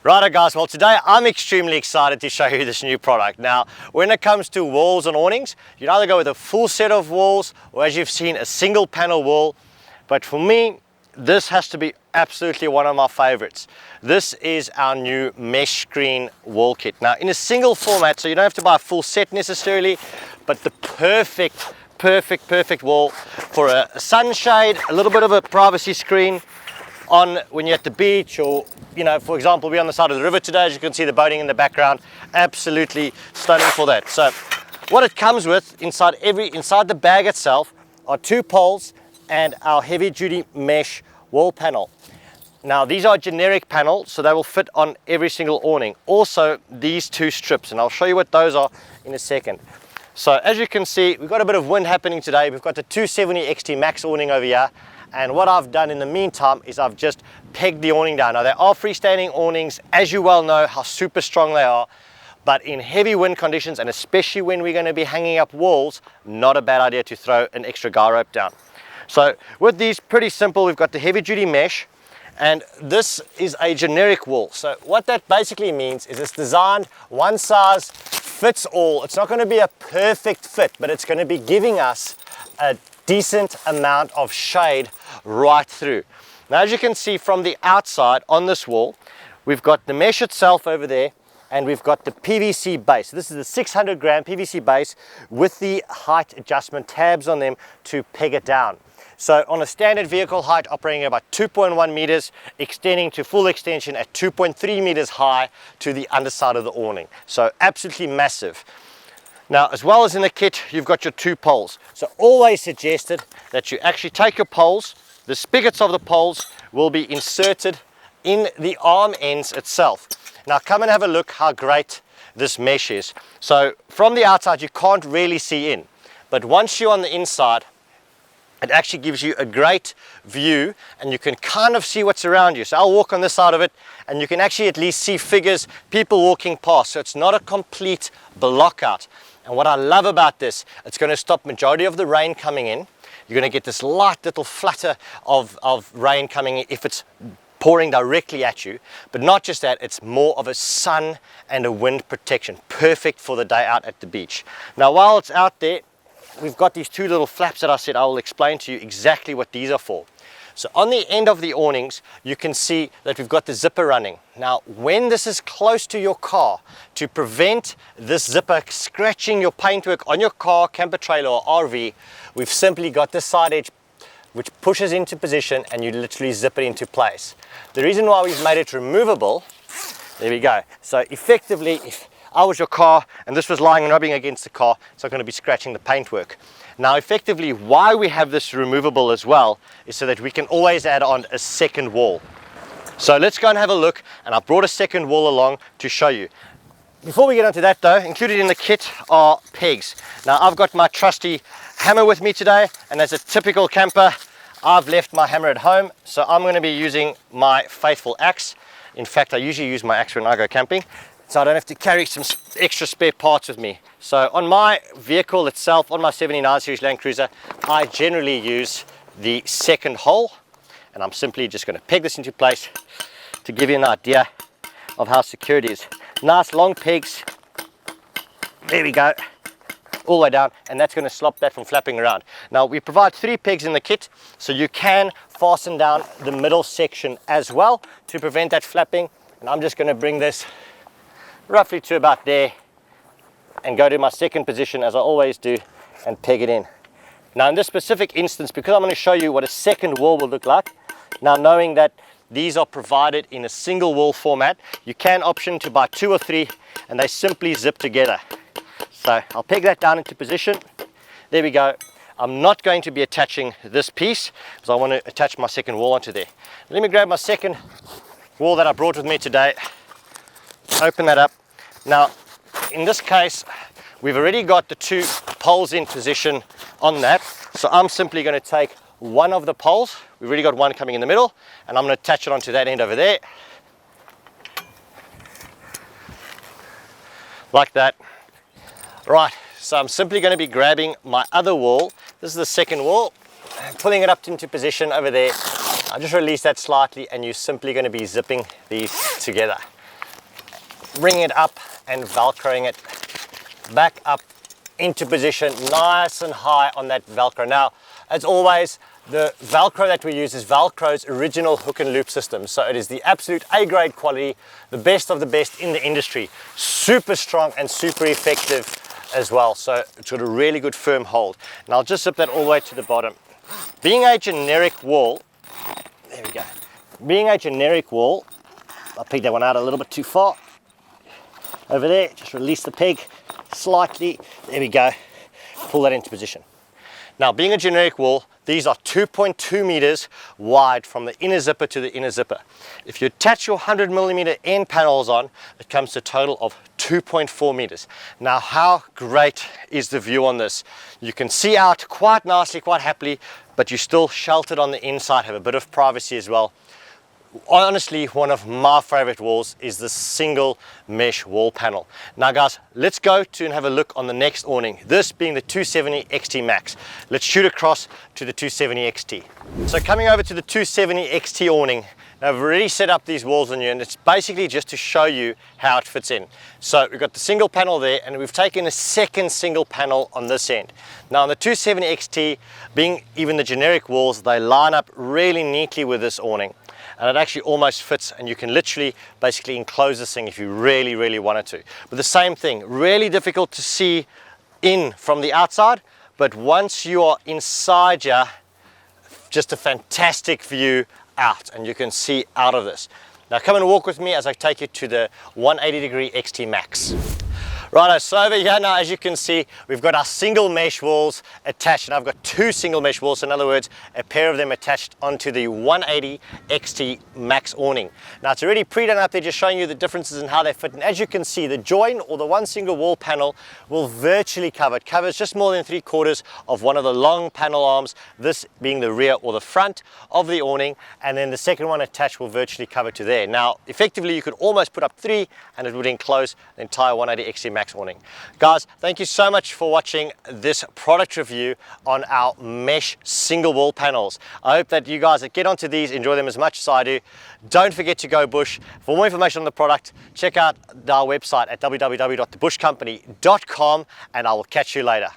Righto guys, well today I'm extremely excited to show you this new product. Now, when it comes to walls and awnings, you either go with a full set of walls or, as you've seen, a single panel wall. But for me, this has to be absolutely one of my favorites. This is our new mesh screen wall kit. Now, in a single format, so you don't have to buy a full set necessarily, but the perfect wall for a sunshade, a little bit of a privacy screen on when you're at the beach, or for example, we're on the side of the river today, as you can see the boating in the background. Absolutely stunning for that. So what it comes with inside the bag itself are 2 poles and our heavy duty mesh wall panel. Now these are generic panels, so they will fit on every single awning. Also these 2 strips, and I'll show you what those are in a second. So as you can see, we've got a bit of wind happening today. We've got the 270 XT MAX awning over here. And what I've done in the meantime is I've just pegged the awning down. Now they are freestanding awnings, as you well know how super strong they are, but in heavy wind conditions, and especially when we're going to be hanging up walls, not a bad idea to throw an extra guy rope down. So with these, pretty simple, we've got the heavy duty mesh, and this is a generic wall. So what that basically means is it's designed one size fits all. It's not going to be a perfect fit, but it's going to be giving us a decent amount of shade right through. Now as you can see from the outside on this wall, we've got the mesh itself over there, and we've got the PVC base. This is the 600 gram PVC base with the height adjustment tabs on them to peg it down. So on a standard vehicle height, operating at about 2.1 meters, extending to full extension at 2.3 meters high to the underside of the awning. So absolutely massive. Now, as well as in the kit, you've got your 2 poles. So always suggested that you actually take your poles. The spigots of the poles will be inserted in the arm ends itself. Now come and have a look how great this mesh is. So from the outside, you can't really see in, but once you're on the inside, it actually gives you a great view, and you can kind of see what's around you. So I'll walk on this side of it, and you can actually at least see figures, people walking past. So it's not a complete block out. And what I love about this, it's going to stop majority of the rain coming in. You're going to get this light little flutter of rain coming in if it's pouring directly at you. But not just that, it's more of a sun and a wind protection. Perfect for the day out at the beach. Now while it's out there, we've got these 2 little flaps that I said I will explain to you exactly what these are for. So on the end of the awnings, you can see that we've got the zipper running. Now, when this is close to your car, to prevent this zipper scratching your paintwork on your car, camper trailer or RV, we've simply got this side edge which pushes into position, and you literally zip it into place. The reason why we've made it removable, there we go. So effectively, if I was your car and this was lying and rubbing against the car, it's not going to be scratching the paintwork. Now effectively, why we have this removable as well is so that we can always add on a second wall. So let's go and have a look, and I've brought a second wall along to show you. Before we get onto that though, included in the kit are pegs. Now I've got my trusty hammer with me today, and as a typical camper, I've left my hammer at home, so I'm going to be using my faithful axe. In fact, I usually use my axe when I go camping, so I don't have to carry some extra spare parts with me. So on my vehicle itself, on my 79 series Land Cruiser, I generally use the second hole, and I'm simply just going to peg this into place to give you an idea of how secure it is. Nice long pegs, there we go, all the way down, and that's going to stop that from flapping around. Now we provide 3 pegs in the kit, so you can fasten down the middle section as well to prevent that flapping. And I'm just going to bring this roughly to about there and go to my second position, as I always do, and peg it in. Now in this specific instance, because I'm going to show you what a second wall will look like, now knowing that these are provided in a single wall format, you can option to buy 2 or 3, and they simply zip together. So I'll peg that down into position. There we go. I'm not going to be attaching this piece because I want to attach my second wall onto there. Let me grab my second wall that I brought with me today. Open that up. Now in this case, we've already got the 2 poles in position on that, so I'm simply going to take one of the poles. We've already got one coming in the middle, and I'm going to attach it onto that end over there, like that. Right, so I'm simply going to be grabbing my other wall. This is the second wall, and pulling it up into position over there. I'll just release that slightly, and you're simply going to be zipping these together. bringing it up and Velcroing it back up into position, nice and high on that Velcro. Now, as always, the Velcro that we use is Velcro's original hook and loop system. So it is the absolute A-grade quality, the best of the best in the industry. Super strong and super effective as well. So it's got a really good firm hold. And I'll just zip that all the way to the bottom. Being a generic wall, there we go. Being a generic wall, I'll pick that one out a little bit too far. Over there, just release the peg slightly. There we go. Pull that into position. Now, being a generic wall, these are 2.2 meters wide from the inner zipper to the inner zipper. If you attach your 100mm end panels on, it comes to a total of 2.4 meters. Now, how great is the view on this? You can see out quite nicely, quite happily, but you're still sheltered on the inside, have a bit of privacy as well. Honestly, one of my favorite walls is the single mesh wall panel. Now guys, let's go to and have a look on the next awning, this being the 270 XT Max. Let's shoot across to the 270 XT. So coming over to the 270 XT awning, now I've already set up these walls on you, and it's basically just to show you how it fits in. So we've got the single panel there, and we've taken a second single panel on this end. Now on the 270 XT, being even the generic walls, they line up really neatly with this awning. And it actually almost fits, and you can literally basically enclose this thing if you really wanted to. But the same thing, really difficult to see in from the outside, but once you are inside here, just a fantastic view out, and you can see out of this. Now come and walk with me as I take you to the 180-degree XT Max. Righto, so over here now, as you can see, we've got our single mesh walls attached, and I've got two single mesh walls, so in other words, a pair of them attached onto the 180 XT Max awning. Now it's already pre-done up there, just showing you the differences in how they fit, and as you can see, the join or the one single wall panel will virtually cover. It covers just more than 3/4 of one of the long panel arms, this being the rear or the front of the awning, and then the second one attached will virtually cover to there. Now, effectively, you could almost put up three, and it would enclose the entire 180 XT Max awning. Guys, thank you so much for watching this product review on our mesh single wall panels. I hope that you guys that get onto these enjoy them as much as I do. Don't forget to go bush. For more information on the product, check out our website at www.thebushcompany.com, and I will catch you later.